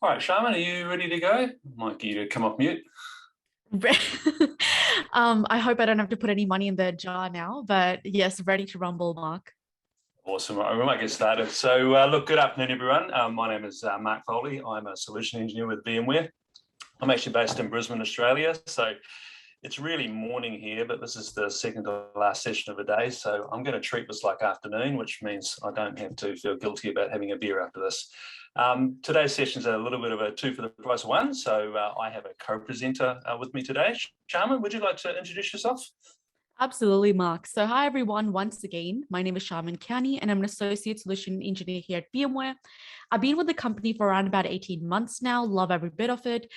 All right, Sharman, are you ready to go? Might get you to come off mute. I hope I don't have to put any money in the jar now, but yes, ready to rumble, Mark. Awesome. All right, we might get started. So, look, good afternoon, everyone. My name is Mark Foley. I'm a solution engineer with VMware. I'm actually based in Brisbane, Australia. So it's really morning here, but this is the second to last session of the day. So I'm going to treat this like afternoon, which means I don't have to feel guilty about having a beer after this. Today's session is a little bit of a two for the price of one. So I have a co-presenter with me today. Sharman, would you like to introduce yourself? Absolutely, Mark. So, hi everyone. Once again, my name is Sharman County, and I'm an associate solution engineer here at VMware. I've been with the company for around about 18 months now. Love every bit of it.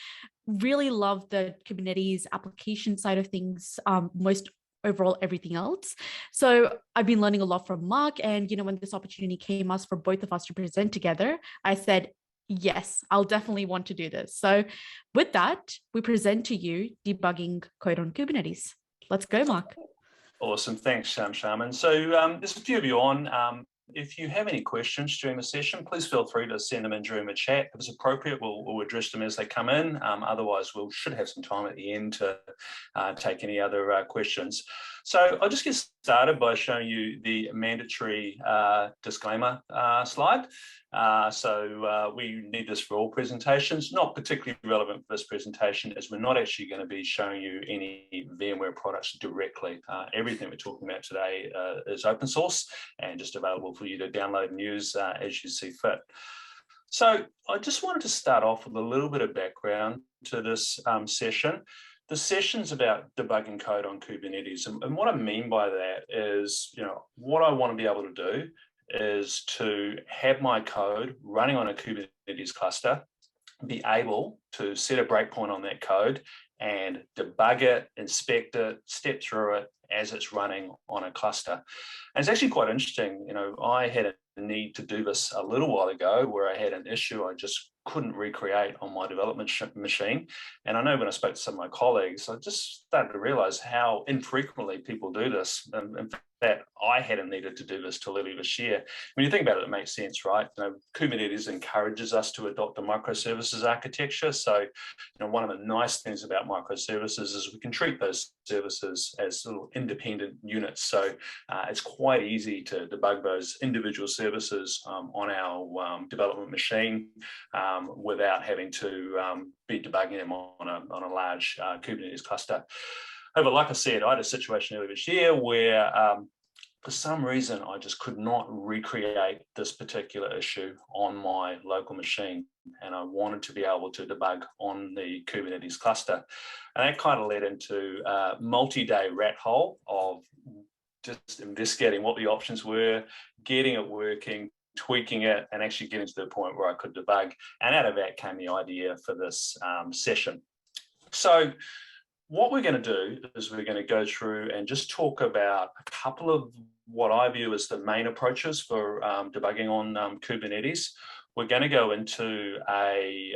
Really love the Kubernetes application side of things. Most overall everything else. So I've been learning a lot from Mark. And when this opportunity came us for both of us to present together, I said, yes, I'll definitely want to do this. So with that, we present to you debugging code on Kubernetes. Let's go, Mark. Awesome. Thanks, Sharman. So there's a few of you on. If you have any questions during the session, please feel free to send them in during the chat. If it's appropriate, we'll address them as they come in. Otherwise, we should have some time at the end to take any other questions. So I'll just get started by showing you the mandatory disclaimer slide. We need this for all presentations, not particularly relevant for this presentation, as we're not actually going to be showing you any VMware products directly. Everything we're talking about today is open source and just available for you to download and use as you see fit. So I just wanted to start off with a little bit of background to this session. The session's about debugging code on Kubernetes. And what I mean by that is, what I want to be able to do is to have my code running on a Kubernetes cluster, be able to set a breakpoint on that code and debug it, inspect it, step through it as it's running on a cluster. And it's actually quite interesting. I had a need to do this a little while ago where I had an issue I just couldn't recreate on my development machine. And I know when I spoke to some of my colleagues, I just started to realize how infrequently people do this. In fact, I hadn't needed to do this till early this year. When you think about it, it makes sense, right? Kubernetes encourages us to adopt a microservices architecture. So, one of the nice things about microservices is we can treat those services as little independent units. So it's quite easy to debug those individual services on our development machine without having to be debugging them on a large Kubernetes cluster. However, like I said, I had a situation earlier this year where for some reason, I just could not recreate this particular issue on my local machine. And I wanted to be able to debug on the Kubernetes cluster. And that kind of led into a multi-day rat hole of just investigating what the options were, getting it working, tweaking it, and actually getting to the point where I could debug. And out of that came the idea for this session. So what we're going to do is we're going to go through and just talk about a couple of what I view as the main approaches for debugging on Kubernetes. We're going to go into a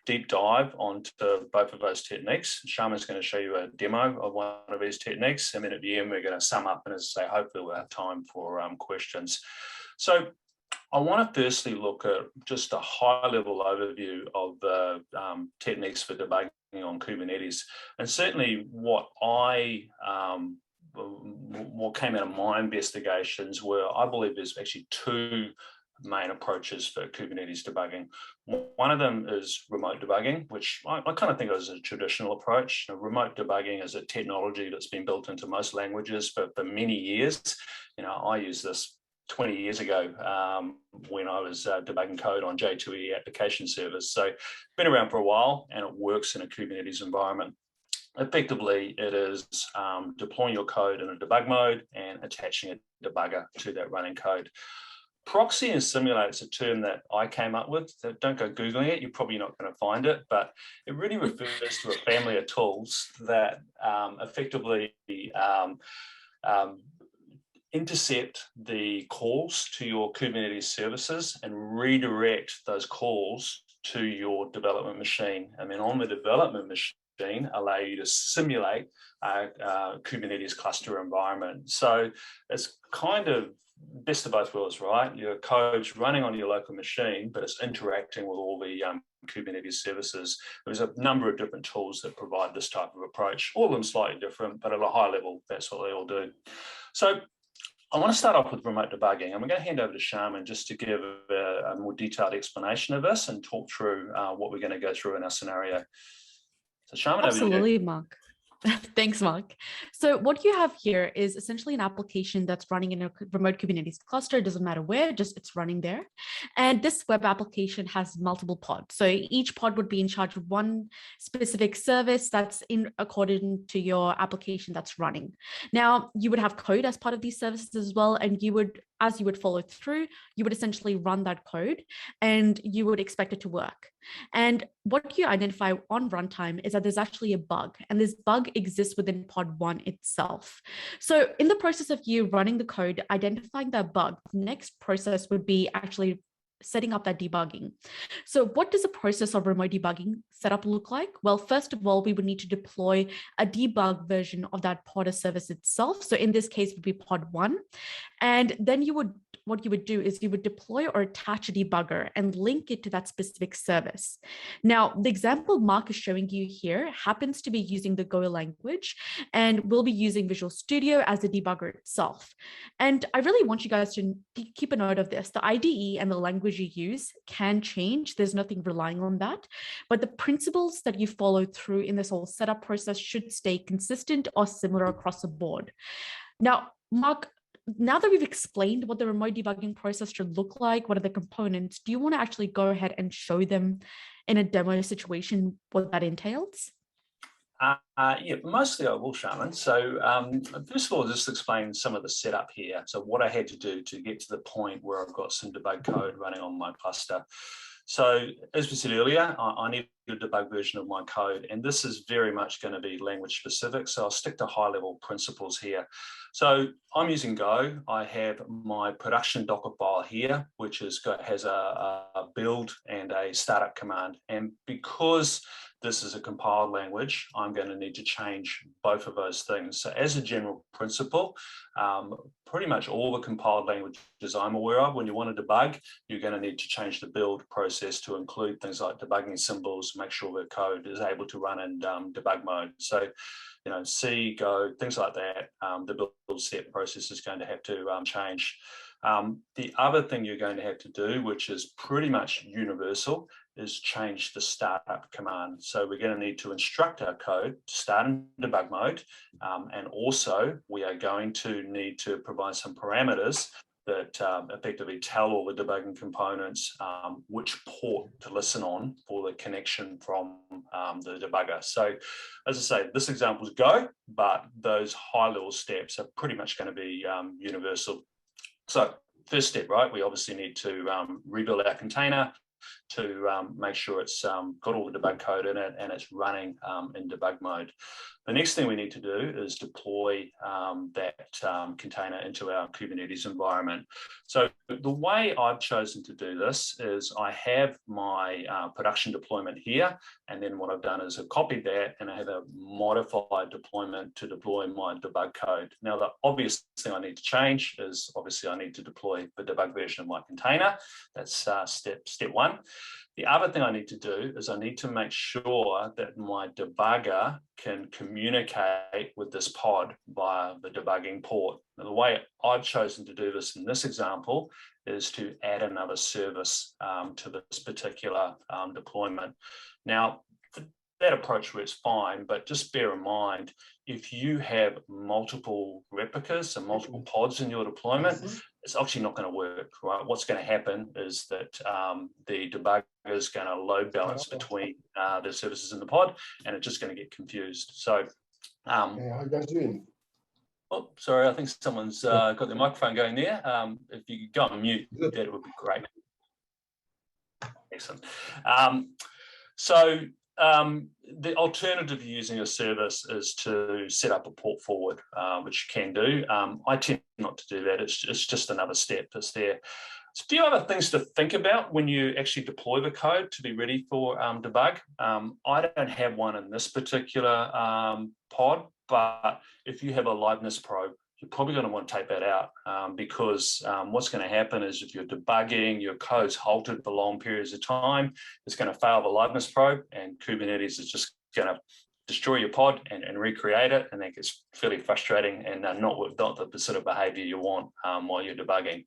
deep dive onto both of those techniques. Sharman's going to show you a demo of one of these techniques, and then at the end we're going to sum up and, as I say, hopefully we'll have time for questions. So I want to firstly look at just a high-level overview of the techniques for debugging on Kubernetes, and certainly what came out of my investigations were, I believe there's actually two main approaches for Kubernetes debugging. One of them is remote debugging, which I kind of think of as a traditional approach. Remote debugging is a technology that's been built into most languages for many years. I used this 20 years ago when I was debugging code on J2EE application servers. So been around for a while, and it works in a Kubernetes environment. Effectively, it is deploying your code in a debug mode and attaching a debugger to that running code. Proxy and simulate is a term that I came up with. So don't go Googling it, you're probably not going to find it, but it really refers to a family of tools that effectively intercept the calls to your Kubernetes services and redirect those calls to your development machine. And then on the development machine, machine allow you to simulate a Kubernetes cluster environment. So it's kind of best of both worlds, right? Your code's running on your local machine, but it's interacting with all the Kubernetes services. There's a number of different tools that provide this type of approach, all of them slightly different, but at a high level, that's what they all do. So I want to start off with remote debugging, and we're going to hand over to Shaman just to give a more detailed explanation of this and talk through what we're going to go through in our scenario. So Shaman, absolutely, Mark. Thanks, Mark. So what you have here is essentially an application that's running in a remote Kubernetes cluster. It doesn't matter where, just it's running there. And this web application has multiple pods. So each pod would be in charge of one specific service that's in according to your application that's running. Now, you would have code as part of these services as well. And you would, as you would follow through, you would essentially run that code and you would expect it to work. And what you identify on runtime is that there's actually a bug, and this bug exists within pod 1 itself. So in the process of you running the code, identifying that bug, the next process would be actually setting up that debugging. So what does the process of remote debugging setup look like? Well, first of all, we would need to deploy a debug version of that pod or service itself. So in this case, it would be pod 1. And then what you would do is you would deploy or attach a debugger and link it to that specific service. Now, the example Mark is showing you here happens to be using the Go language, and we'll be using Visual Studio as the debugger itself. And I really want you guys to keep a note of this. The IDE and the language you use can change. There's nothing relying on that, but the principles that you follow through in this whole setup process should stay consistent or similar across the board. Now, Mark, now that we've explained what the remote debugging process should look like, what are the components, do you want to actually go ahead and show them in a demo situation what that entails? Yeah, mostly I will, Shaman. So first of all, just explain some of the setup here. So what I had to do to get to the point where I've got some debug code running on my cluster. So as we said earlier, I need a debug version of my code, and this is very much going to be language specific. So I'll stick to high level principles here. So I'm using Go. I have my production Docker file here, which has a build and a startup command. And because this is a compiled language, I'm going to need to change both of those things. So as a general principle, pretty much all the compiled languages I'm aware of, when you want to debug, you're going to need to change the build process to include things like debugging symbols, make sure the code is able to run in debug mode. So, you know, C, Go, things like that, the build step process is going to have to change. The other thing you're going to have to do, which is pretty much universal, is change the startup command. So we're going to need to instruct our code to start in debug mode. And also we are going to need to provide some parameters that effectively tell all the debugging components which port to listen on for the connection from the debugger. So as I say, this example is Go, but those high level steps are pretty much going to be universal. So first step, right, we obviously need to rebuild our container to make sure it's got all the debug code in it and it's running in debug mode. The next thing we need to do is deploy that container into our Kubernetes environment. So the way I've chosen to do this is I have my production deployment here, and then what I've done is I've copied that and I have a modified deployment to deploy my debug code. Now, the obvious thing I need to change is obviously I need to deploy the debug version of my container. That's step one. The other thing I need to do is I need to make sure that my debugger can communicate with this pod via the debugging port. Now, the way I've chosen to do this in this example is to add another service to this particular deployment. Now, that approach works fine, but just bear in mind, if you have multiple replicas and multiple pods in your deployment, it's actually not going to work, right? What's going to happen is that the debugger is going to load balance between the services in the pod, and it's just going to get confused. So, how you guys doing? Oh, sorry, I think someone's got their microphone going there. If you could go on mute, that would be great. Excellent. The alternative to using a service is to set up a port forward, which you can do. I tend not to do that. It's just another step that's there. So a few other things to think about when you actually deploy the code to be ready for debug. I don't have one in this particular pod, but if you have a liveness probe, you're probably going to want to take that out because what's going to happen is if you're debugging, your code's halted for long periods of time, it's going to fail the liveness probe, and Kubernetes is just going to destroy your pod and recreate it, and that gets fairly frustrating and not the sort of behavior you want while you're debugging.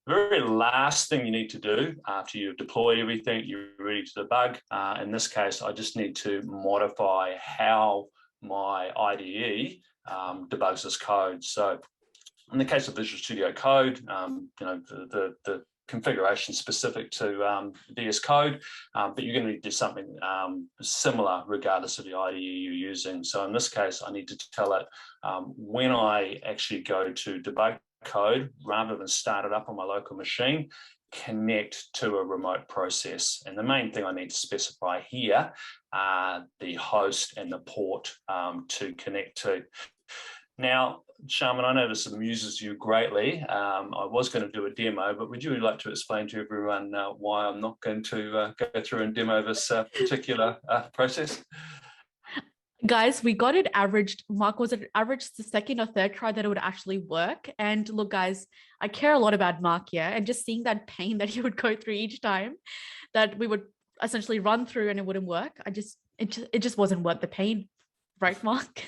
The very last thing you need to do after you've deployed everything, you're ready to debug. In this case, I just need to modify how my IDE debugs this code. So in the case of Visual Studio Code, the configuration specific to VS Code, but you're going to need to do something similar regardless of the IDE you're using. So in this case, I need to tell it when I actually go to debug code, rather than start it up on my local machine, connect to a remote process. And the main thing I need to specify here are the host and the port to connect to. Now, Shaman, I know this amuses you greatly. I was going to do a demo, but would you like to explain to everyone why I'm not going to go through and demo this particular process? Guys, we got it averaged. Mark, was it averaged the second or third try that it would actually work? And look, guys, I care a lot about Mark here, and just seeing that pain that he would go through each time that we would essentially run through and it wouldn't work. It just wasn't worth the pain, right, Mark?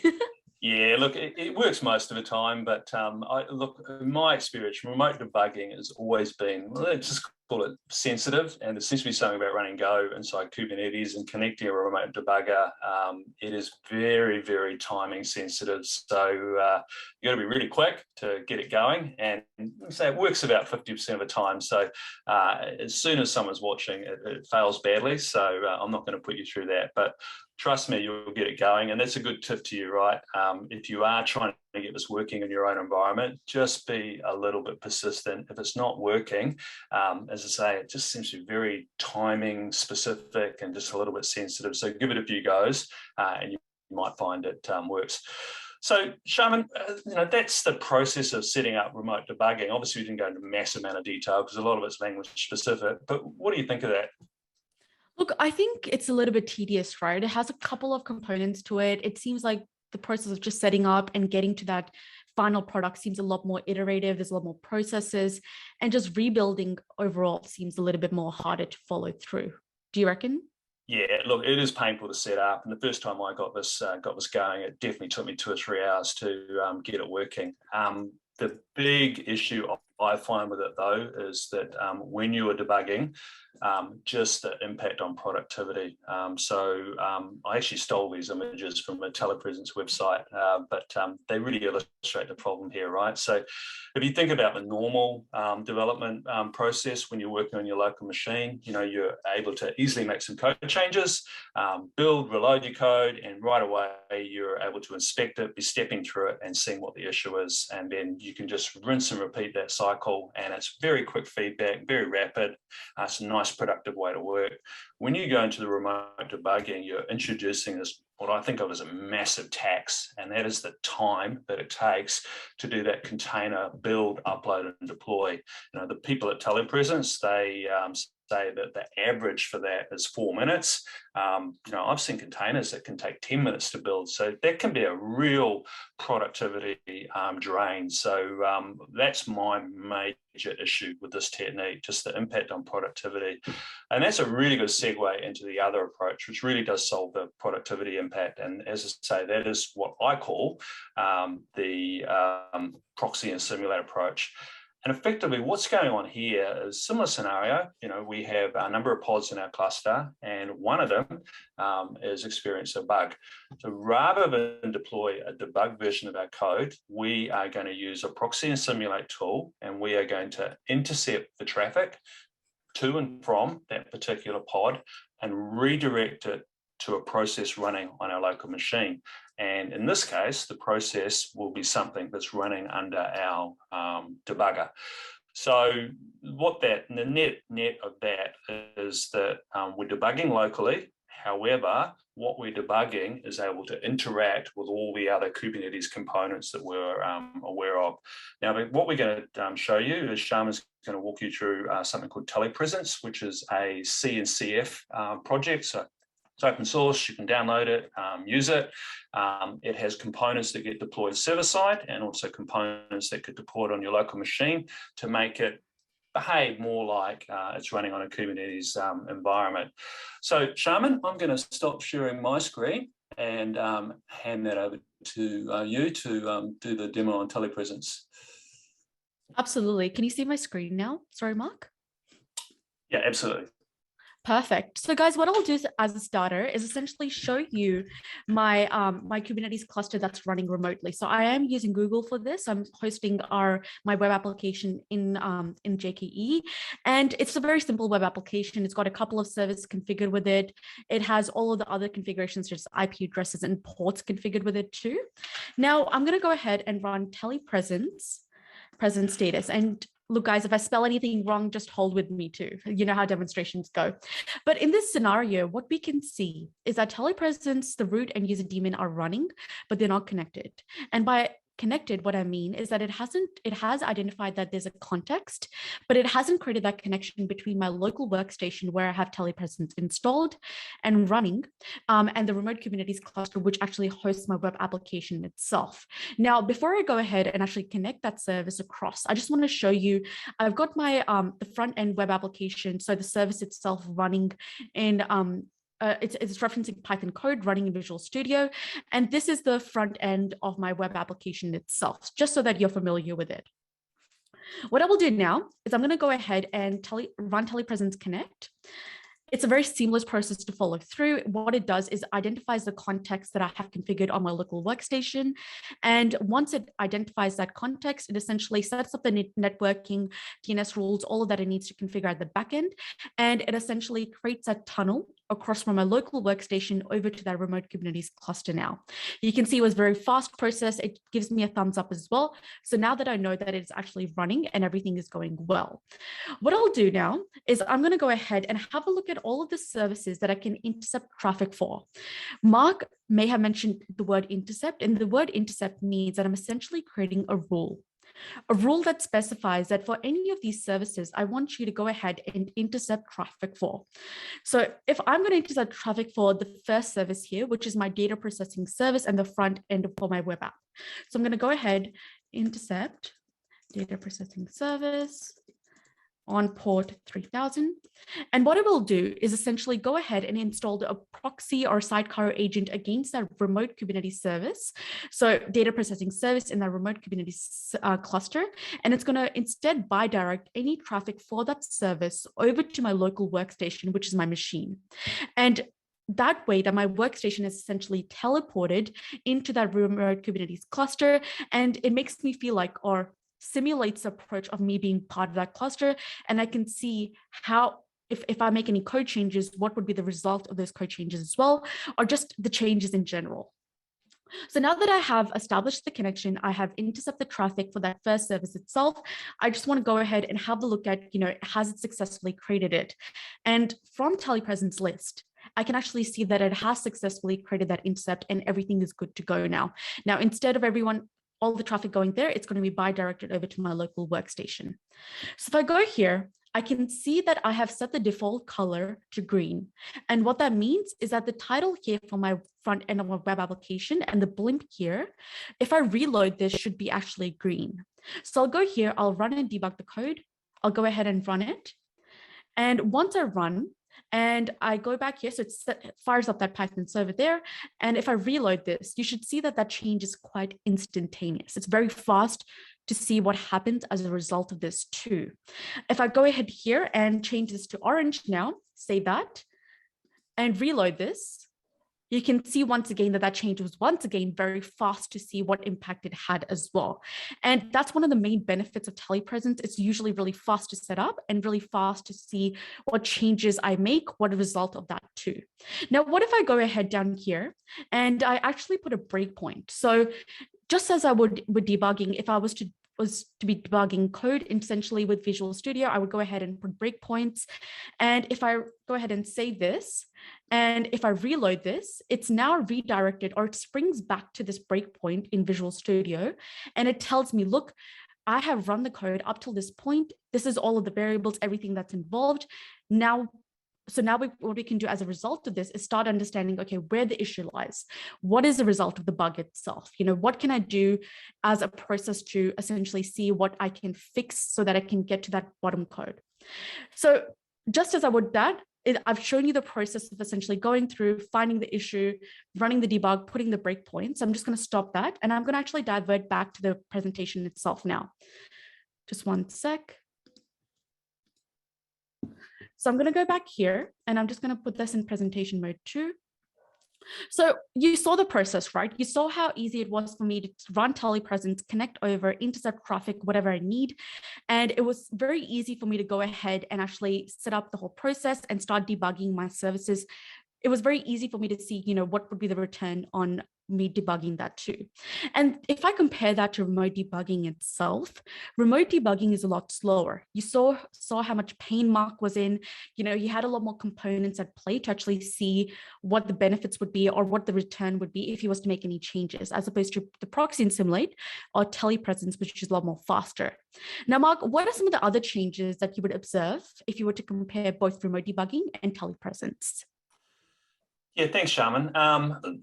Yeah, look, it works most of the time, but in my experience, remote debugging has always been, let's just call it sensitive, and there seems to be something about running Go inside Kubernetes and connecting a remote debugger. It is very, very timing sensitive, so you got to be really quick to get it going, and say it works about 50% of the time. So as soon as someone's watching, it fails badly. So I'm not going to put you through that, but trust me, you'll get it going. And that's a good tip to you, right? If you are trying to get this working in your own environment, just be a little bit persistent. If it's not working, as I say, it just seems to be very timing specific and just a little bit sensitive. So give it a few goes and you might find it works. So Shaman, that's the process of setting up remote debugging. Obviously, we didn't go into a massive amount of detail because a lot of it's language specific, but what do you think of that? Look, I think it's a little bit tedious, right? It has a couple of components to it. It seems like the process of just setting up and getting to that final product seems a lot more iterative. There's a lot more processes, and just rebuilding overall seems a little bit more harder to follow through. Do you reckon? Yeah, look, it is painful to set up. And the first time I got this going, it definitely took me 2 or 3 hours to get it working. The big issue I find with it, though, is that when you are debugging, just the impact on productivity. I actually stole these images from a telepresence website, but they really illustrate the problem here, right? So if you think about the normal development process when you're working on your local machine, you're able to easily make some code changes, build, reload your code, and right away you're able to inspect it, be stepping through it and seeing what the issue is. And then you can just rinse and repeat that cycle, and it's very quick feedback, very rapid. It's a nice productive way to work. When you go into the remote debugging, you're introducing this, what I think of as a massive tax, and that is the time that it takes to do that container build, upload, and deploy. The people at Telepresence, they say that the average for that is 4 minutes. I've seen containers that can take 10 minutes to build. So that can be a real productivity drain. So that's my major issue with this technique, just the impact on productivity. And that's a really good segue into the other approach, which really does solve the productivity impact. And as I say, that is what I call the proxy and simulate approach. And effectively, what's going on here is a similar scenario. We have a number of pods in our cluster, and one of them is experiencing a bug. So rather than deploy a debug version of our code, we are going to use a proxy and simulate tool, and we are going to intercept the traffic to and from that particular pod and redirect it to a process running on our local machine. And in this case, the process will be something that's running under our debugger. So the net of that is that we're debugging locally. However, what we're debugging is able to interact with all the other Kubernetes components that we're aware of. Now, what we're going to show you is Sharma's going to walk you through something called telepresence, which is a CNCF project. So it's open source, you can download it, use it. It has components that get deployed server-side and also components that get deployed on your local machine to make it behave more like it's running on a Kubernetes environment. So Shaman, I'm going to stop sharing my screen and hand that over to you to do the demo on telepresence. Absolutely. Can you see my screen now? Sorry, Mark. Yeah, absolutely. Perfect. So guys, what I'll do as a starter is essentially show you my my Kubernetes cluster that's running remotely. So I am using Google for this. I'm hosting my web application in JKE, and it's a very simple web application. It's got a couple of servers configured with it. It has all of the other configurations, just IP addresses and ports configured with it too. Now I'm going to go ahead and run telepresence present status. And look, guys, if I spell anything wrong, just hold with me too. You know how demonstrations go. But in this scenario, what we can see is that telepresence, the root and user daemon are running, but they're not connected. And by connected, what I mean is that it has identified that there's a context, but it hasn't created that connection between my local workstation where I have telepresence installed and running, and the remote Kubernetes cluster, which actually hosts my web application itself. Now, before I go ahead and actually connect that service across, I just want to show you, I've got my the front end web application, so the service itself running in it's referencing Python code running in Visual Studio. And this is the front end of my web application itself, just so that you're familiar with it. What I will do now is I'm going to go ahead and run telepresence connect. It's a very seamless process to follow through. What it does is identifies the context that I have configured on my local workstation. And once it identifies that context, it essentially sets up the networking, DNS rules, all of that it needs to configure at the backend. And it essentially creates a tunnel across from my local workstation over to that remote Kubernetes cluster now. You can see it was a very fast process. It gives me a thumbs up as well. So now that I know that it's actually running and everything is going well, what I'll do now is I'm going to go ahead and have a look at all of the services that I can intercept traffic for. Mark may have mentioned the word intercept, and the word intercept means that I'm essentially creating a rule that specifies that for any of these services, I want you to go ahead and intercept traffic for. So if I'm going to intercept traffic for the first service here, which is my data processing service and the front end for my web app. So I'm going to go ahead, intercept data processing service on port 3000. And what it will do is essentially go ahead and install a proxy or sidecar agent against that remote Kubernetes service. So data processing service in that remote Kubernetes cluster. And it's going to instead bidirect any traffic for that service over to my local workstation, which is my machine. And that way that my workstation is essentially teleported into that remote Kubernetes cluster. And it makes me feel like, or simulates the approach of me being part of that cluster. And I can see how, if I make any code changes, what would be the result of those code changes as well, or just the changes in general. So now that I have established the connection, I have intercepted traffic for that first service itself, I just want to go ahead and have a look at, has it successfully created it? And from telepresence list, I can actually see that it has successfully created that intercept and everything is good to go now. Now, instead of all the traffic going there, it's going to be bidirected over to my local workstation. So if I go here, I can see that I have set the default color to green. And what that means is that the title here for my front end of my web application and the blimp here, if I reload this, should be actually green. So I'll go here, I'll run and debug the code. I'll go ahead and run it. And once I run, and I go back here, so it fires up that Python server there. And if I reload this, you should see that that change is quite instantaneous. It's very fast to see what happens as a result of this too. If I go ahead here and change this to orange now, save that, and reload this, you can see once again that change was once again very fast to see what impact it had as well. And that's one of the main benefits of telepresence. It's usually really fast to set up and really fast to see what changes I make, what a result of that too. Now, what if I go ahead down here and I actually put a breakpoint? So just as I would with debugging, if I was to was to be debugging code. Essentially with Visual Studio, I would go ahead and put breakpoints. And if I go ahead and save this, and if I reload this, it's now redirected, or it springs back to this breakpoint in Visual Studio. And it tells me, look, I have run the code up till this point. This is all of the variables, everything that's involved. So now what we can do as a result of this is start understanding, okay, where the issue lies. What is the result of the bug itself? What can I do as a process to essentially see what I can fix so that I can get to that bottom code? So just as I would that, I've shown you the process of essentially going through, finding the issue, running the debug, putting the breakpoints. I'm just going to stop that. And I'm going to actually divert back to the presentation itself now. Just one sec. So I'm going to go back here, and I'm just going to put this in presentation mode too. So you saw the process, right? You saw how easy it was for me to run telepresence, connect over, intercept traffic, whatever I need. And it was very easy for me to go ahead and actually set up the whole process and start debugging my services. It was very easy for me to see, what would be the return on me debugging that too. And if I compare that to remote debugging itself, remote debugging is a lot slower. You saw how much pain Mark was in. He had a lot more components at play to actually see what the benefits would be or what the return would be if he was to make any changes, as opposed to the proxy and simulate or telepresence, which is a lot more faster. Now, Mark, what are some of the other changes that you would observe if you were to compare both remote debugging and telepresence? Yeah, thanks, Shaman.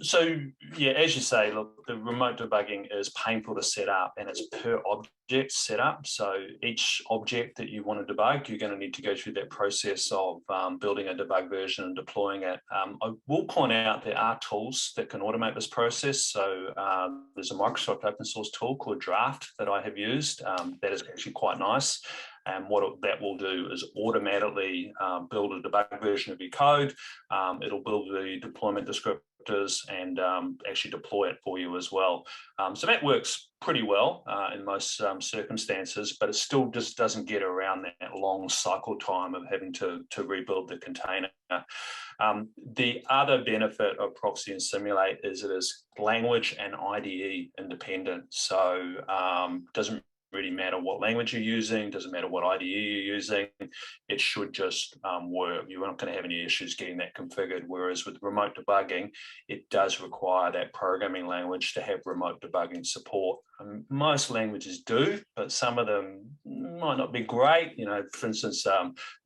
So yeah, as you say, look, the remote debugging is painful to set up, and it's per object set up. So each object that you want to debug, you're going to need to go through that process of building a debug version and deploying it. I will point out there are tools that can automate this process. So there's a Microsoft open source tool called Draft that I have used. That is actually quite nice. And what that will do is automatically build a debug version of your code. It'll build the deployment descriptors and actually deploy it for you as well. So that works pretty well in most circumstances, but it still just doesn't get around that long cycle time of having to rebuild the container. The other benefit of proxy and simulate is it is language and IDE independent. So doesn't really matter what language you're using, doesn't matter what IDE you're using, it should just work. You're not going to have any issues getting that configured, whereas with remote debugging, it does require that programming language to have remote debugging support. Most languages do, but some of them might not be great. For instance,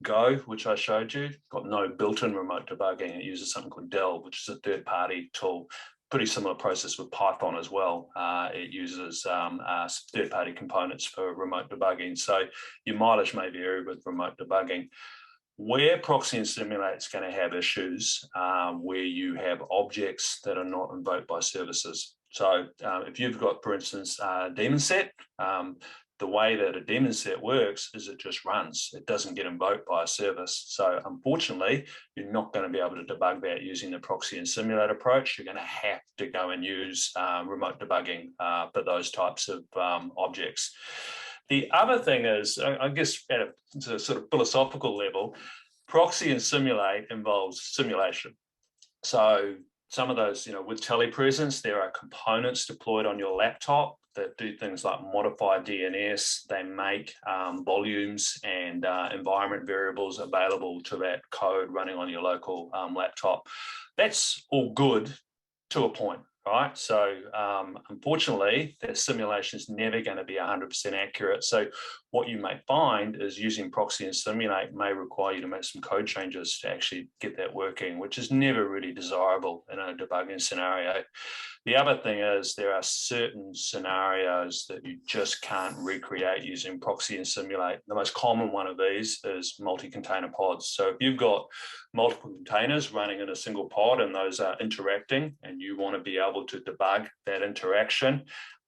Go, which I showed you, got no built-in remote debugging. It uses something called Delve, which is a third-party tool. Pretty similar process with Python as well. It uses third-party components for remote debugging. So your mileage may vary with remote debugging. Where proxy and simulate is going to have issues where you have objects that are not invoked by services. So if you've got, for instance, a daemon set, the way that a daemon set works is it just runs. It doesn't get invoked by a service. So unfortunately, you're not going to be able to debug that using the proxy and simulate approach. You're going to have to go and use remote debugging for those types of objects. The other thing is, I guess at a sort of philosophical level, proxy and simulate involves simulation. So some of those, with telepresence, there are components deployed on your laptop that do things like modify DNS. They make volumes and environment variables available to that code running on your local laptop. That's all good to a point, right? So unfortunately, that simulation is never going to be 100% accurate. So what you may find is using proxy and simulate may require you to make some code changes to actually get that working, which is never really desirable in a debugging scenario. The other thing is there are certain scenarios that you just can't recreate using proxy and simulate. The most common one of these is multi-container pods. So if you've got multiple containers running in a single pod and those are interacting and you want to be able to debug that interaction,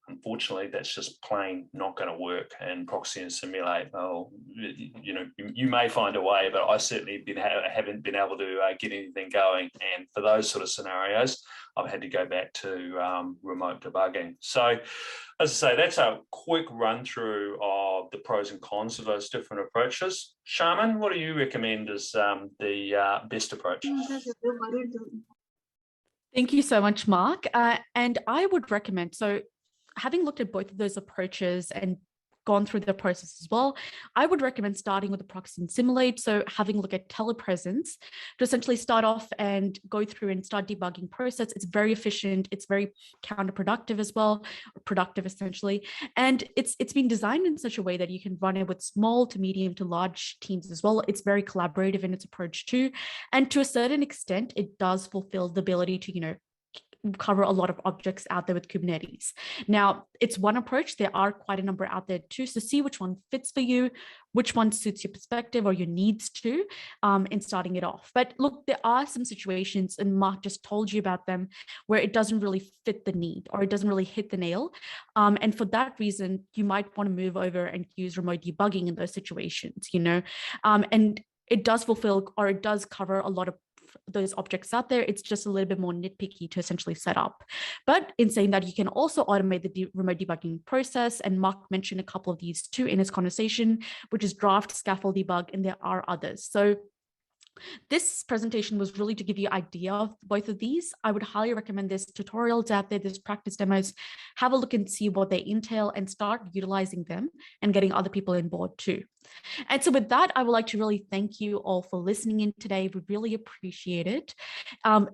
unfortunately, that's just plain not going to work in proxy and simulate. Well, you may find a way, but I certainly haven't been able to get anything going. And for those sort of scenarios, I've had to go back to remote debugging. So, as I say, that's a quick run through of the pros and cons of those different approaches. Shaman, what do you recommend as the best approach? Thank you so much, Mark. And I would recommend, so having looked at both of those approaches and gone through the process as well, I would recommend starting with the proxy and simulate. So having a look at telepresence to essentially start off and go through and start debugging process. It's very efficient. It's very counterproductive as well, or productive essentially. And it's been designed in such a way that you can run it with small to medium to large teams as well. It's very collaborative in its approach too. And to a certain extent, it does fulfill the ability to, cover a lot of objects out there with Kubernetes. Now, it's one approach. There are quite a number out there too. So see which one fits for you, which one suits your perspective or your needs too, in starting it off. But look, there are some situations, and Mark just told you about them, where it doesn't really fit the need or it doesn't really hit the nail. And for that reason, you might want to move over and use remote debugging in those situations, and it does fulfill, or it does cover a lot of those objects out there. It's just a little bit more nitpicky to essentially set up. But in saying that, you can also automate the remote debugging process. And Mark mentioned a couple of these too in his conversation, which is draft, scaffold debug, and there are others. So this presentation was really to give you an idea of both of these. I would highly recommend there's tutorials out there, there's practice demos. Have a look and see what they entail and start utilizing them and getting other people on board too. And so with that, I would like to really thank you all for listening in today. We really appreciate it.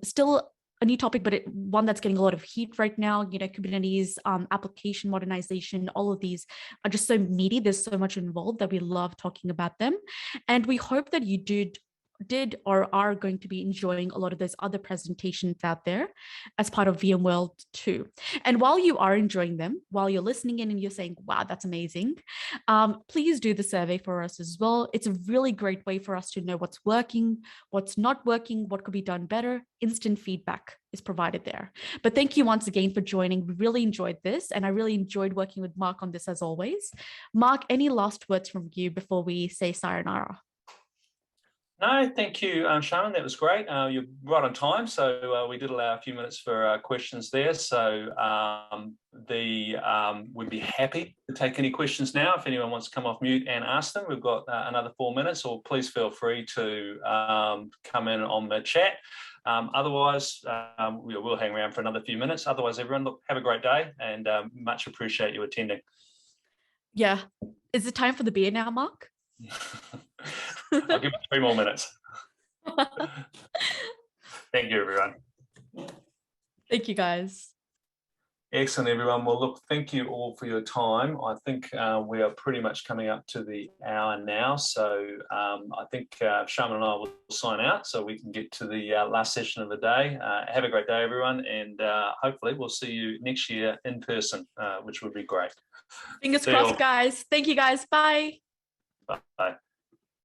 Still a new topic, but one that's getting a lot of heat right now. Kubernetes, application modernization, all of these are just so meaty. There's so much involved that we love talking about them. And we hope that you did or are going to be enjoying a lot of those other presentations out there as part of VMworld too. And while you are enjoying them, while you're listening in and you're saying, wow, that's amazing, please do the survey for us as well. It's a really great way for us to know what's working, what's not working, what could be done better. Instant feedback is provided there. But thank you once again for joining. We really enjoyed this, and I really enjoyed working with Mark on this as always. Mark, any last words from you before we say sayonara? No, thank you, Shaman. That was great. You're right on time. So we did allow a few minutes for questions there. So we'd be happy to take any questions now. If anyone wants to come off mute and ask them, we've got another 4 minutes, or please feel free to come in on the chat. Otherwise, we'll hang around for another few minutes. Otherwise, everyone, look, have a great day, and much appreciate you attending. Yeah. Is it time for the beer now, Mark? I'll give it 3 more minutes. Thank you, everyone. Thank you, guys. Excellent, everyone. Well, look, thank you all for your time. I think we are pretty much coming up to the hour now. So I think Shaman and I will sign out so we can get to the last session of the day. Have a great day, everyone. And hopefully we'll see you next year in person, which would be great. Fingers crossed, guys. Thank you, guys. Bye. Bye.